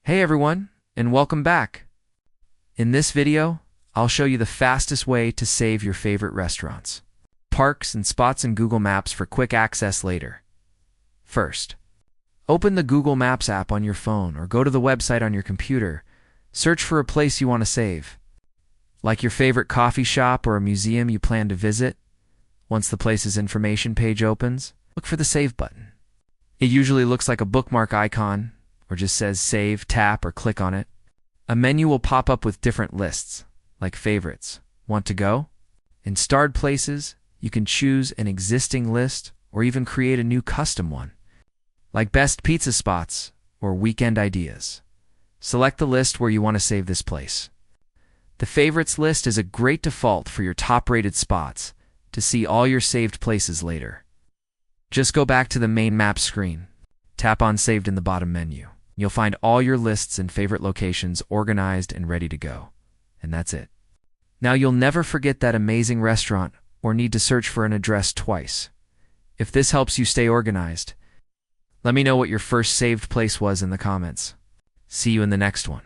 Hey everyone, and welcome back. In this video, I'll show you the fastest way to save your favorite restaurants, parks, and spots in Google Maps for quick access later. First, open the Google Maps app on your phone or go to the website on your computer. Search for a place you want to save, like your favorite coffee shop or a museum you plan to visit. Once the place's information page opens, look for the Save button. It usually looks like a bookmark icon, or just says Save, tap, or click on it. A menu will pop up with different lists, like favorites. Want to go? In starred places, you can choose an existing list or even create a new custom one, like best pizza spots or weekend ideas. Select the list where you want to save this place. The favorites list is a great default for your top-rated spots to see all your saved places later. Just go back to the main map screen. Tap on Saved in the bottom menu. You'll find all your lists and favorite locations organized and ready to go. And that's it. Now you'll never forget that amazing restaurant or need to search for an address twice. If this helps you stay organized, let me know what your first saved place was in the comments. See you in the next one.